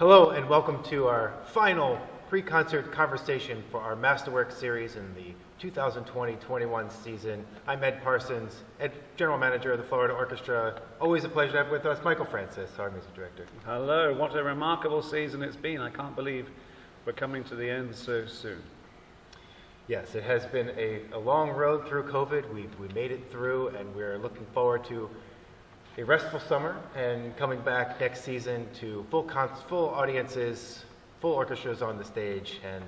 Hello and welcome to our final pre-concert conversation for our Masterwork series in the 2020-21 season. I'm Ed Parsons, General Manager of the Florida Orchestra. Always a pleasure to have with us Michael Francis, our Music Director. Hello, what a remarkable season it's been. I can't believe we're coming to the end so soon. Yes, it has been a long road through COVID. We made it through and we're looking forward to a restful summer and coming back next season to full audiences, full orchestras on the stage, and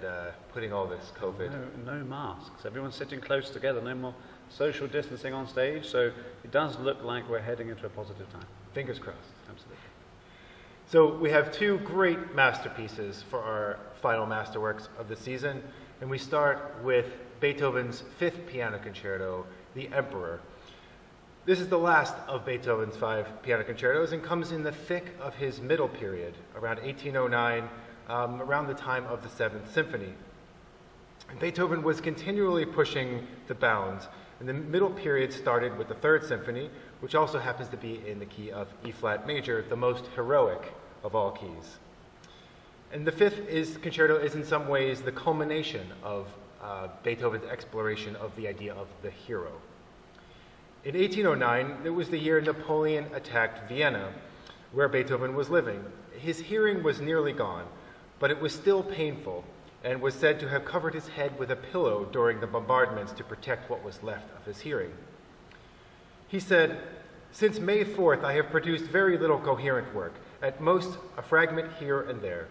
putting all this COVID. No masks. Everyone's sitting close together. No more social distancing on stage. So it does look like we're heading into a positive time. Fingers crossed. Absolutely. So we have two great masterpieces for our final masterworks of the season, and we start with Beethoven's Fifth Piano Concerto, The Emperor. This is the last of Beethoven's 5 piano concertos and comes in the thick of his middle period, around 1809, around the time of the 7th Symphony. And Beethoven was continually pushing the bounds, and the middle period started with the 3rd Symphony, which also happens to be in the key of E-flat major, the most heroic of all keys. And the 5th concerto is in some ways the culmination of Beethoven's exploration of the idea of the hero. In 1809, it was the year Napoleon attacked Vienna, where Beethoven was living. His hearing was nearly gone, but it was still painful and was said to have covered his head with a pillow during the bombardments to protect what was left of his hearing. He said, "Since May 4th, I have produced very little coherent work, at most a fragment here and there.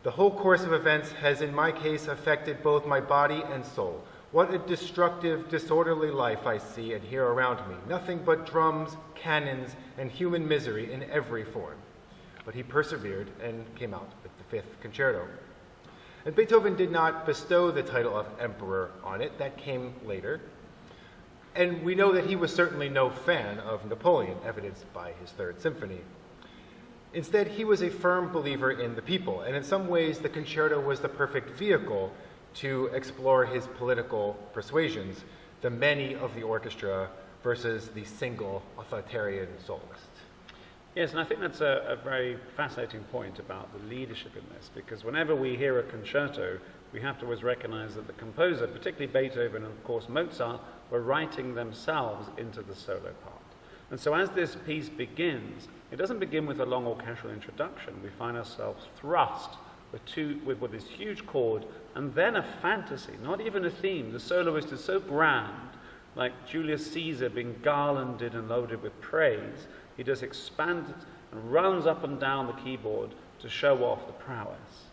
The whole course of events has in my case affected both my body and soul. What a destructive, disorderly life I see and hear around me. Nothing but drums, cannons, and human misery in every form." But he persevered and came out with the 5th concerto. And Beethoven did not bestow the title of Emperor on it. That came later. And we know that he was certainly no fan of Napoleon, evidenced by his 3rd Symphony. Instead, he was a firm believer in the people, and in some ways the concerto was the perfect vehicle to explore his political persuasions, the many of the orchestra versus the single authoritarian soloist. Yes, and I think that's a very fascinating point about the leadership in this, because whenever we hear a concerto, we have to always recognize that the composer, particularly Beethoven and of course Mozart, were writing themselves into the solo part. And so as this piece begins, it doesn't begin with a long orchestral introduction. We find ourselves thrust with this huge chord, and then a fantasy, not even a theme. The soloist is so grand, like Julius Caesar being garlanded and loaded with praise. He just expands and runs up and down the keyboard to show off the prowess.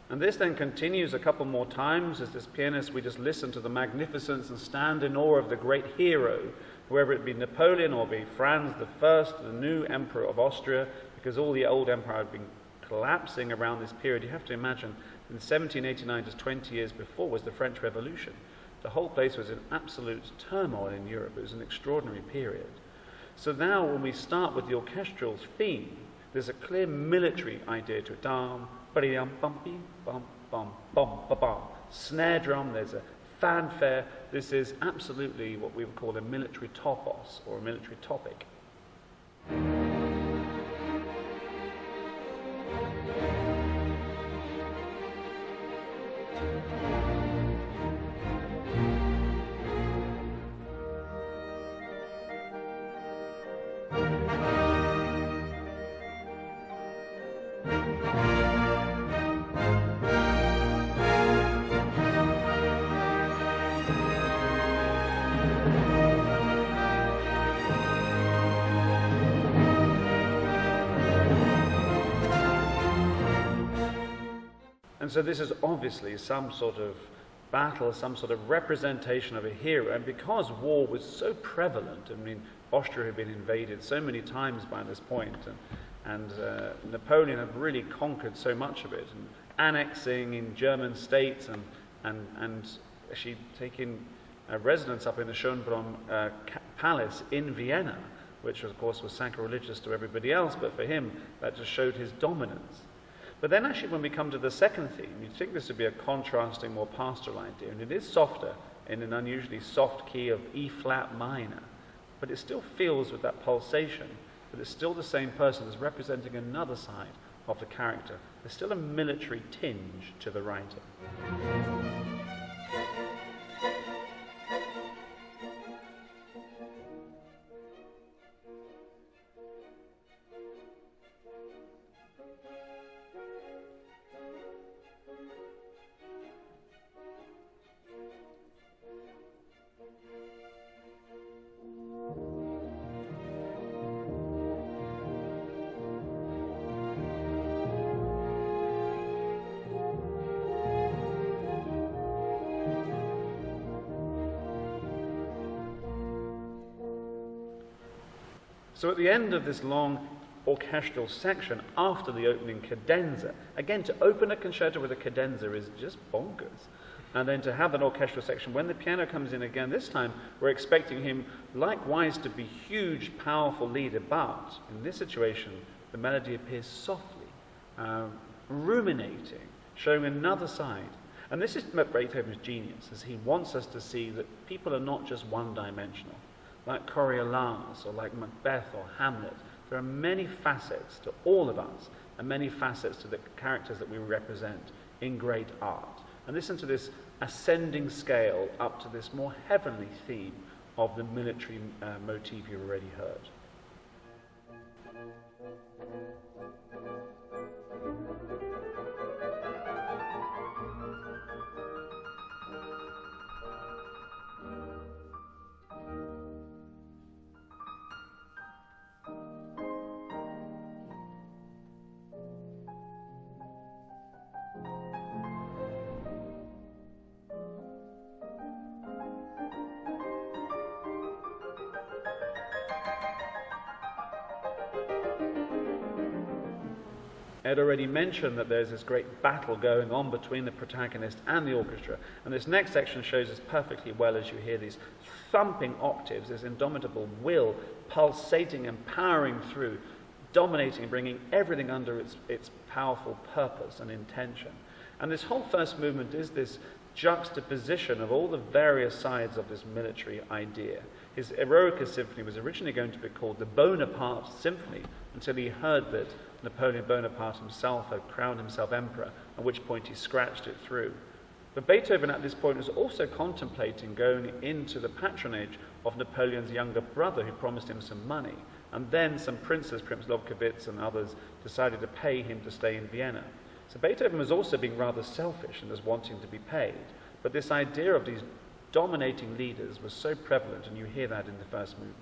And this then continues a couple more times as this pianist, we just listen to the magnificence and stand in awe of the great hero, whether it be Napoleon or be Franz I, the new emperor of Austria, because all the old empire had been collapsing around this period. You have to imagine in 1789, just 20 years before, was the French Revolution. The whole place was in absolute turmoil in Europe. It was an extraordinary period. So now when we start with the orchestral theme, there's a clear military idea to it. Dum, ba-dee-dum, bum-bee, bum, bum, bum, ba-bum. Snare drum, there's a fanfare. This is absolutely what we would call a military topos, or a military topic. And so this is obviously some sort of battle, some sort of representation of a hero. And because war was so prevalent, I mean, Austria had been invaded so many times by this point, and Napoleon had really conquered so much of it, and annexing in German states, and actually taking residence up in the Schönbrunn palace in Vienna, which of course was sacrilegious to everybody else, but for him that just showed his dominance. But then actually when we come to the second theme, you'd think this would be a contrasting, more pastoral idea, and it is softer in an unusually soft key of E flat minor, but it still feels with that pulsation, but it's still the same person as representing another side of the character. There's still a military tinge to the writing. So at the end of this long orchestral section, after the opening cadenza, again, to open a concerto with a cadenza is just bonkers. And then to have an orchestral section, when the piano comes in again this time, we're expecting him likewise to be huge, powerful leader, but in this situation, the melody appears softly, ruminating, showing another side. And this is Beethoven's genius, as he wants us to see that people are not just one-dimensional. Like Coriolanus or like Macbeth or Hamlet, there are many facets to all of us and many facets to the characters that we represent in great art. And listen to this ascending scale up to this more heavenly theme of the military motif you've already heard. Ed already mentioned that there's this great battle going on between the protagonist and the orchestra, and this next section shows us perfectly well as you hear these thumping octaves, this indomitable will pulsating and powering through, dominating and bringing everything under its powerful purpose and intention. And this whole first movement is this juxtaposition of all the various sides of this military idea. His Eroica Symphony was originally going to be called the Bonaparte Symphony until he heard that Napoleon Bonaparte himself had crowned himself emperor, at which point he scratched it through. But Beethoven at this point was also contemplating going into the patronage of Napoleon's younger brother, who promised him some money, and then some princes, Prince Lobkowitz and others, decided to pay him to stay in Vienna. So Beethoven was also being rather selfish and was wanting to be paid, but this idea of these dominating leaders was so prevalent, and you hear that in the first movement.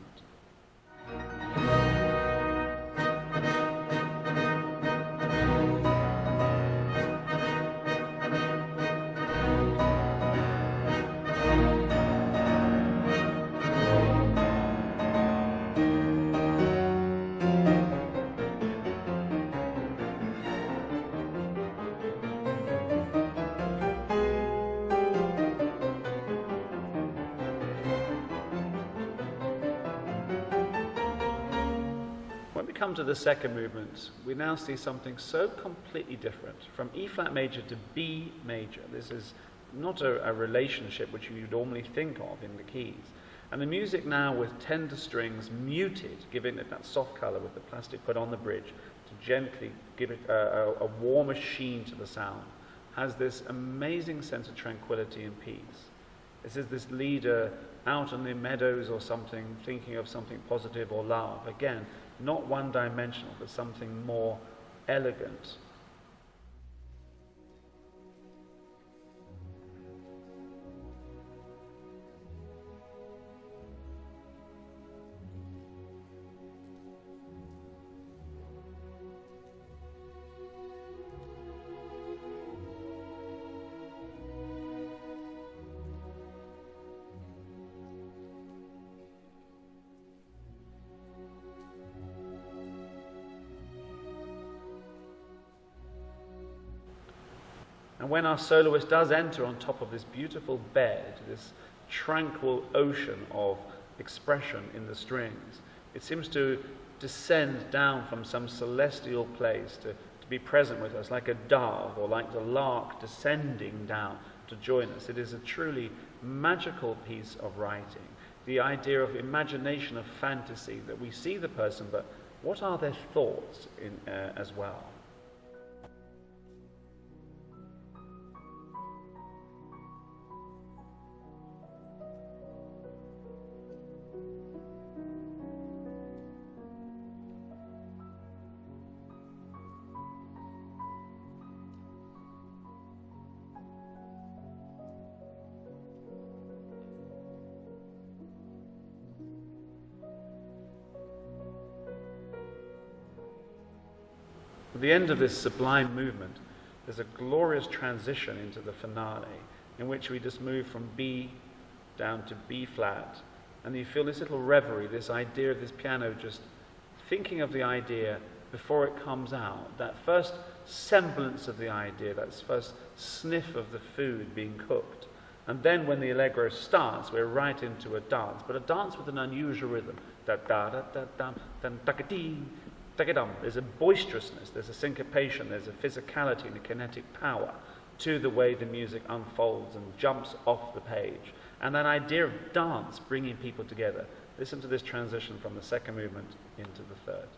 Come to the second movement, we now see something so completely different, from E flat major to B major. This is not a relationship which you normally think of in the keys. And the music now with tender strings muted, giving it that soft color with the plastic put on the bridge to gently give it a warmer sheen to the sound, has this amazing sense of tranquility and peace. This is this leader out in the meadows or something, thinking of something positive or love. Again, not one-dimensional, but something more elegant. And when our soloist does enter on top of this beautiful bed, this tranquil ocean of expression in the strings, it seems to descend down from some celestial place to be present with us, like a dove or like the lark descending down to join us. It is a truly magical piece of writing. The idea of imagination, of fantasy, that we see the person, but what are their thoughts as well? At the end of this sublime movement, there's a glorious transition into the finale, in which we just move from B down to B flat, and you feel this little reverie, this idea of this piano just thinking of the idea before it comes out, that first semblance of the idea, that first sniff of the food being cooked. And then when the allegro starts, we're right into a dance, but a dance with an unusual rhythm. Da-da-da-da-dum, dum-da-ka-dee. There's a boisterousness, there's a syncopation, there's a physicality and a kinetic power to the way the music unfolds and jumps off the page. And that idea of dance bringing people together. Listen to this transition from the second movement into the third.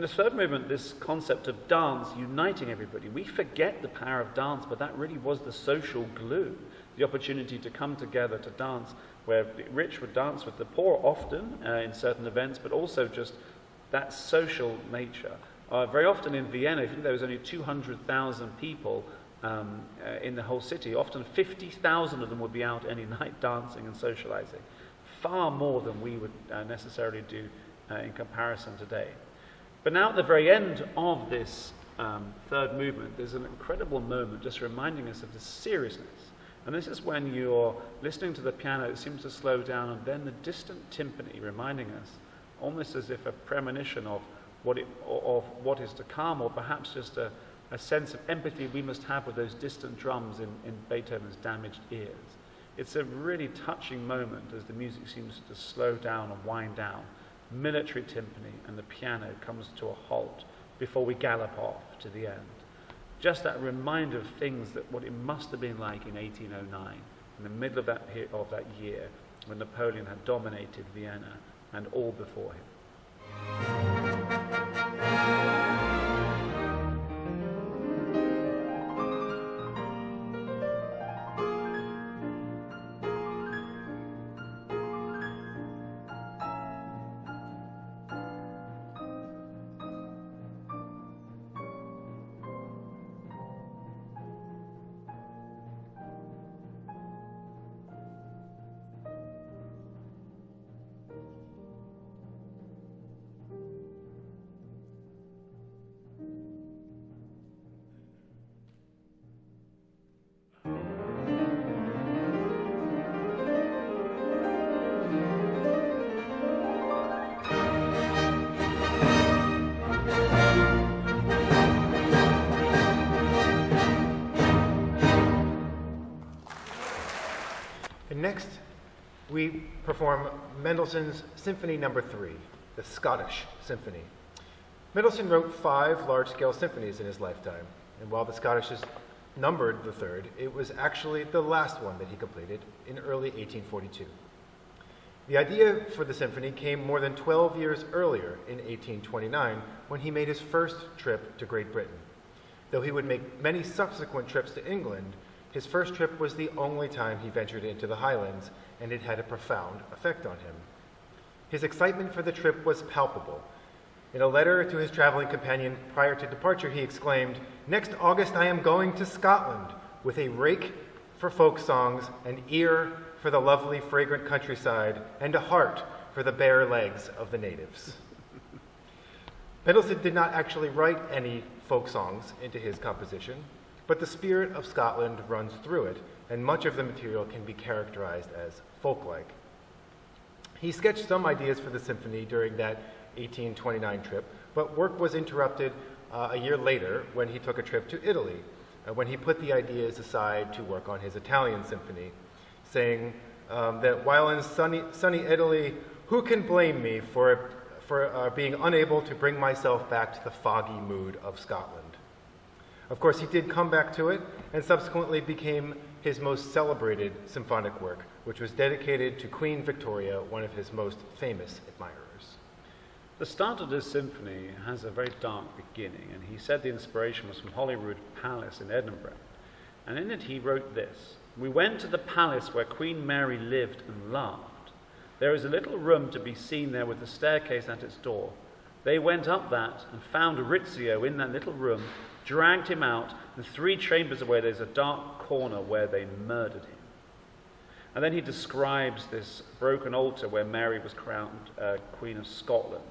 The third movement, this concept of dance uniting everybody. We forget the power of dance, but that really was the social glue. The opportunity to come together to dance, where the rich would dance with the poor often in certain events, but also just that social nature. Very often in Vienna, I think there was only 200,000 people in the whole city. Often 50,000 of them would be out any night dancing and socializing. Far more than we would necessarily do in comparison today. But now at the very end of this third movement, there's an incredible moment just reminding us of the seriousness. And this is when you're listening to the piano, it seems to slow down, and then the distant timpani reminding us, almost as if a premonition of what is to come, or perhaps just a sense of empathy we must have with those distant drums in Beethoven's damaged ears. It's a really touching moment as the music seems to slow down and wind down. Military timpani, and the piano comes to a halt before we gallop off to the end. Just that reminder of things, that what it must have been like in 1809, in the middle of that year, when Napoleon had dominated Vienna and all before him. Next, we perform Mendelssohn's Symphony No. 3, the Scottish Symphony. Mendelssohn wrote 5 large-scale symphonies in his lifetime, and while the Scottish is numbered the third, it was actually the last one that he completed in early 1842. The idea for the symphony came more than 12 years earlier in 1829 when he made his first trip to Great Britain. Though he would make many subsequent trips to England, his first trip was the only time he ventured into the Highlands, and it had a profound effect on him. His excitement for the trip was palpable. In a letter to his traveling companion prior to departure, he exclaimed, "Next August I am going to Scotland with a rake for folk songs, an ear for the lovely fragrant countryside, and a heart for the bare legs of the natives." Mendelssohn did not actually write any folk songs into his composition, but the spirit of Scotland runs through it, and much of the material can be characterized as folk-like. He sketched some ideas for the symphony during that 1829 trip, but work was interrupted a year later when he took a trip to Italy, when he put the ideas aside to work on his Italian symphony, saying that while in sunny Italy, who can blame me for being unable to bring myself back to the foggy mood of Scotland? Of course, he did come back to it and subsequently became his most celebrated symphonic work, which was dedicated to Queen Victoria, one of his most famous admirers. The start of this symphony has a very dark beginning, and he said the inspiration was from Holyrood Palace in Edinburgh. And in it he wrote this: "We went to the palace where Queen Mary lived and loved. There is a little room to be seen there with a staircase at its door. They went up that and found Rizzio in that little room, dragged him out, and 3 chambers away there's a dark corner where they murdered him." And then he describes this broken altar where Mary was crowned Queen of Scotland.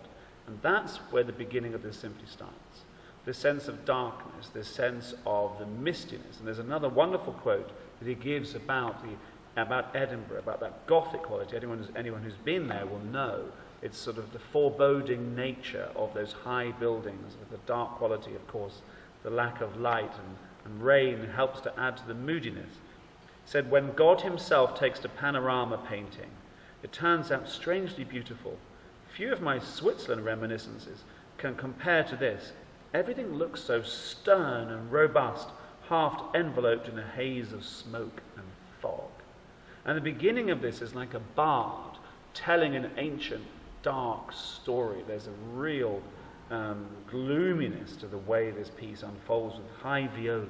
And that's where the beginning of this symphony starts. This sense of darkness, this sense of the mistiness. And there's another wonderful quote that he gives about Edinburgh, about that Gothic quality. Anyone who's been there will know it's sort of the foreboding nature of those high buildings, with the dark quality, of course, the lack of light and rain helps to add to the moodiness. He said, "When God himself takes to panorama painting, it turns out strangely beautiful. Few of my Switzerland reminiscences can compare to this. Everything looks so stern and robust, half enveloped in a haze of smoke and fog." And the beginning of this is like a bard telling an ancient, dark story. There's a real gloominess to the way this piece unfolds with high violas.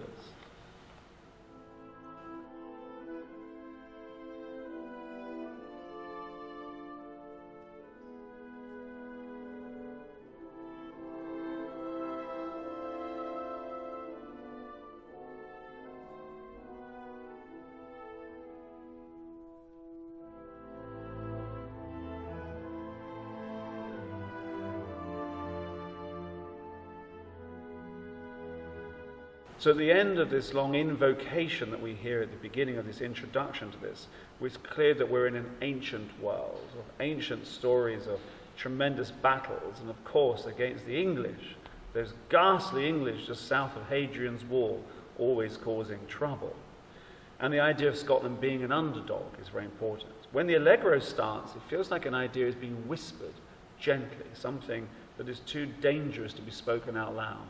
So at the end of this long invocation that we hear at the beginning of this introduction to this, it's clear that we're in an ancient world, of ancient stories of tremendous battles, and of course against the English. There's ghastly English just south of Hadrian's Wall, always causing trouble. And the idea of Scotland being an underdog is very important. When the Allegro starts, it feels like an idea is being whispered gently, something that is too dangerous to be spoken out loud.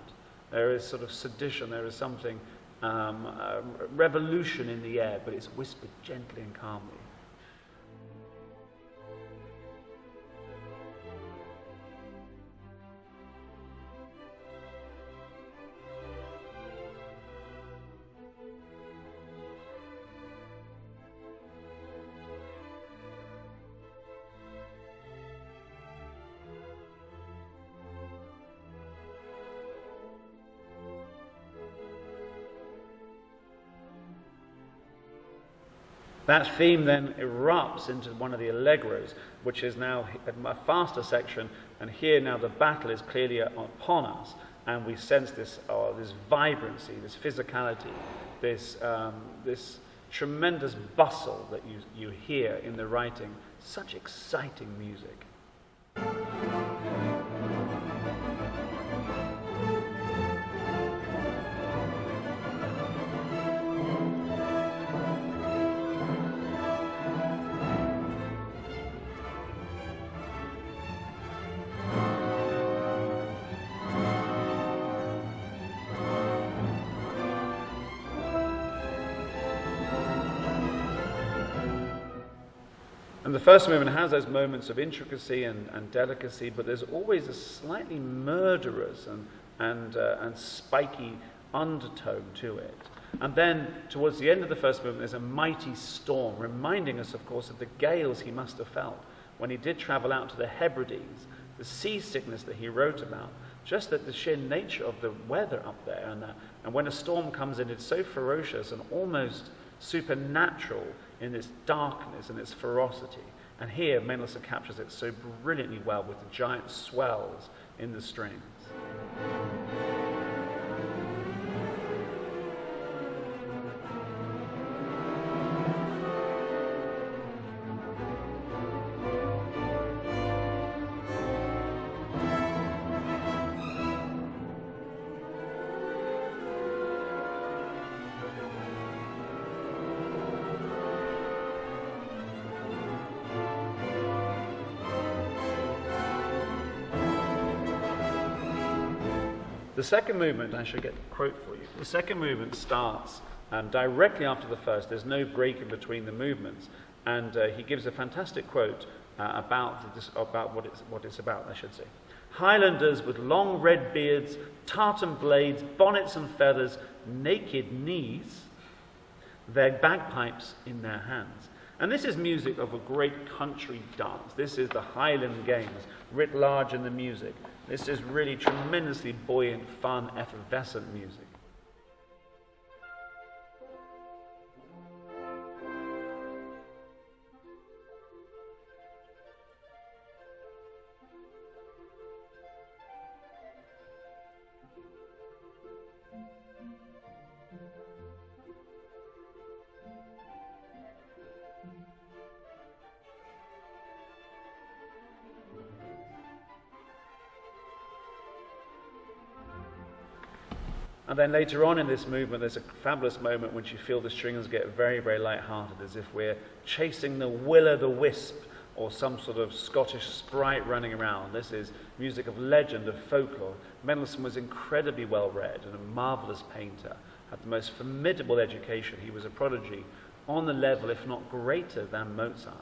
There is sort of sedition, there is something, revolution in the air, but it's whispered gently and calmly. That theme then erupts into one of the allegros, which is now a faster section, and here now the battle is clearly upon us, and we sense this vibrancy, this physicality, this tremendous bustle that you hear in the writing. Such exciting music. And the first movement has those moments of intricacy and delicacy, but there's always a slightly murderous and spiky undertone to it. And then, towards the end of the first movement, there's a mighty storm, reminding us, of course, of the gales he must have felt when he did travel out to the Hebrides, the seasickness that he wrote about, just that the sheer nature of the weather up there. And when a storm comes in, it's so ferocious and almost supernatural in its darkness and its ferocity. And here, Mendelssohn captures it so brilliantly well with the giant swells in the strings. The second movement, I should get a quote for you. The second movement starts directly after the first. There's no break in between the movements. And he gives a fantastic quote about what it's about, I should say. Highlanders with long red beards, tartan blades, bonnets and feathers, naked knees, their bagpipes in their hands. And this is music of a great country dance. This is the Highland Games, writ large in the music. This is really tremendously buoyant, fun, effervescent music. And then later on in this movement, there's a fabulous moment when you feel the strings get very, very light-hearted, as if we're chasing the will-o'-the-wisp or some sort of Scottish sprite running around. This is music of legend, of folklore. Mendelssohn was incredibly well-read and a marvelous painter, had the most formidable education. He was a prodigy on the level, if not greater, than Mozart.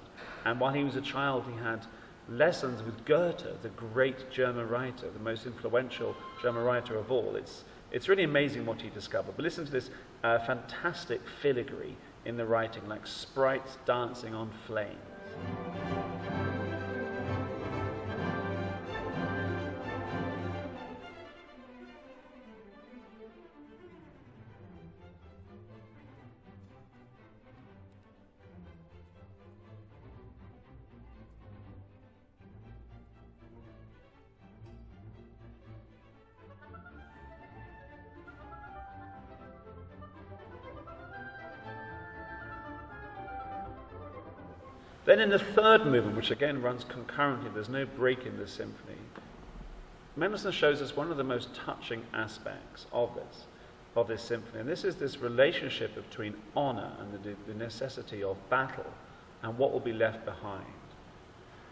And while he was a child, he had lessons with Goethe, the great German writer, the most influential German writer of all. It's really amazing what he discovered. But listen to this fantastic filigree in the writing, like sprites dancing on flames. Then in the third movement, which again runs concurrently, there's no break in this symphony, Mendelssohn shows us one of the most touching aspects of this symphony. And this is this relationship between honor and the necessity of battle and what will be left behind.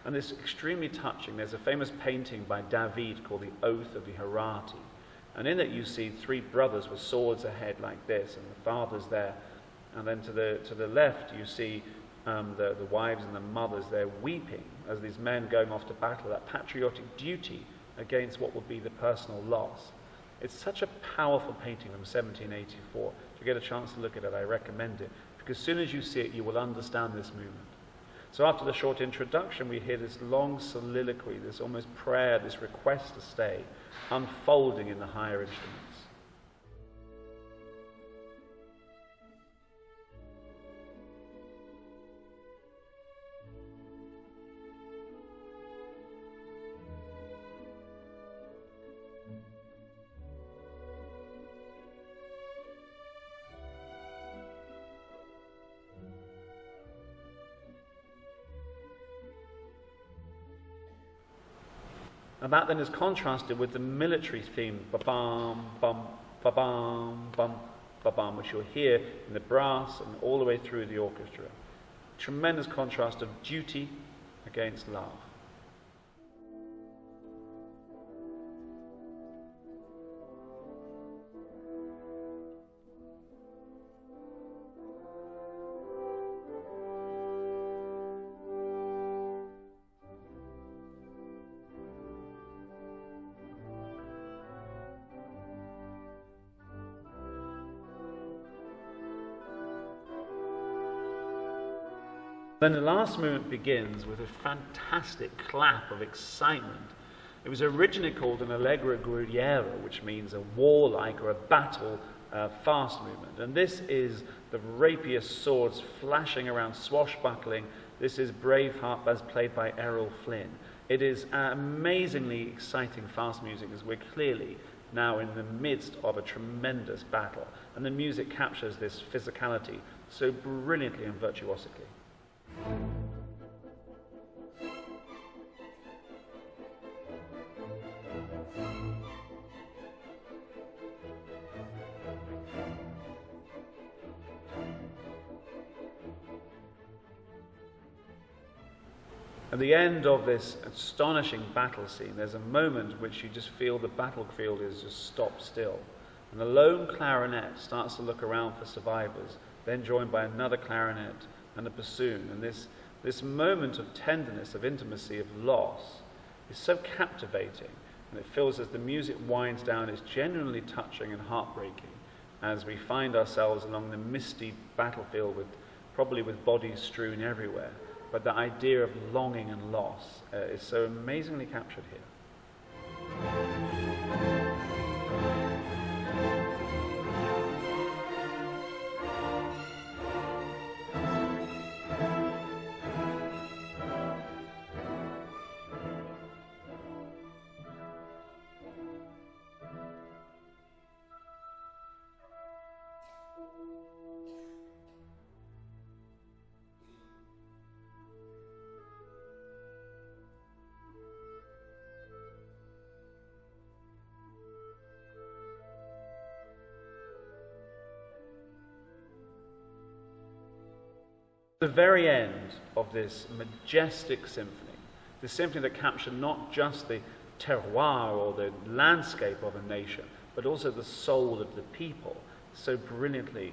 And it's extremely touching. There's a famous painting by David called The Oath of the Herati. And in it you see three brothers with swords ahead like this, and the father's there. And then to the left you see the wives and the mothers there weeping as these men going off to battle, that patriotic duty against what would be the personal loss. It's such a powerful painting from 1784. If you get a chance to look at it, I recommend it, because as soon as you see it, you will understand this movement. So after the short introduction, we hear this long soliloquy, this almost prayer, this request to stay, unfolding in the higher instruments. And that then is contrasted with the military theme, ba-bam, bum, ba-bam, bum, ba-bam, which you'll hear in the brass and all the way through the orchestra. Tremendous contrast of duty against love. Then the last movement begins with a fantastic clap of excitement. It was originally called an allegro guerriero, which means a warlike or a battle fast movement. And this is the rapier swords flashing around, swashbuckling. This is Braveheart as played by Errol Flynn. It is amazingly exciting fast music, as we're clearly now in the midst of a tremendous battle. And the music captures this physicality so brilliantly and virtuosically. At the end of this astonishing battle scene, there's a moment in which you just feel the battlefield is just stopped still. And the lone clarinet starts to look around for survivors, then joined by another clarinet and a bassoon. And this moment of tenderness, of intimacy, of loss is so captivating. And it feels as the music winds down, it's genuinely touching and heartbreaking as we find ourselves along the misty battlefield probably with bodies strewn everywhere. But the idea of longing and loss is so amazingly captured here. The very end of this majestic symphony, the symphony that captured not just the terroir or the landscape of a nation, but also the soul of the people, so brilliantly,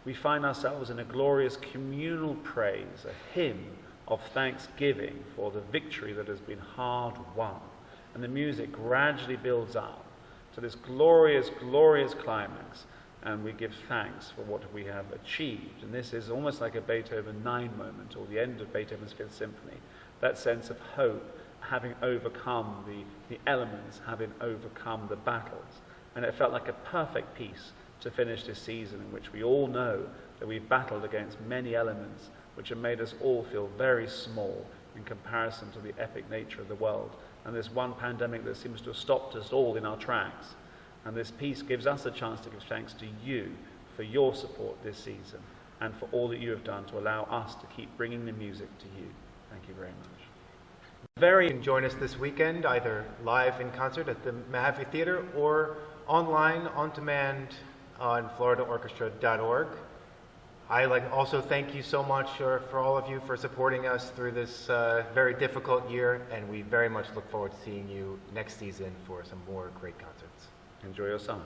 we find ourselves in a glorious communal praise, a hymn of thanksgiving for the victory that has been hard won. And the music gradually builds up to this glorious, glorious climax. And we give thanks for what we have achieved. And this is almost like a Beethoven 9 moment, or the end of Beethoven's Fifth Symphony. That sense of hope, having overcome the elements, having overcome the battles. And it felt like a perfect piece to finish this season, in which we all know that we've battled against many elements, which have made us all feel very small in comparison to the epic nature of the world. And this one pandemic that seems to have stopped us all in our tracks. And this piece gives us a chance to give thanks to you for your support this season and for all that you have done to allow us to keep bringing the music to you. Thank you very much. You can join us this weekend, either live in concert at the Mahaffey Theater or online on demand on floridaorchestra.org. I also thank you so much for all of you for supporting us through this very difficult year, and we very much look forward to seeing you next season for some more great concerts. Enjoy your summer.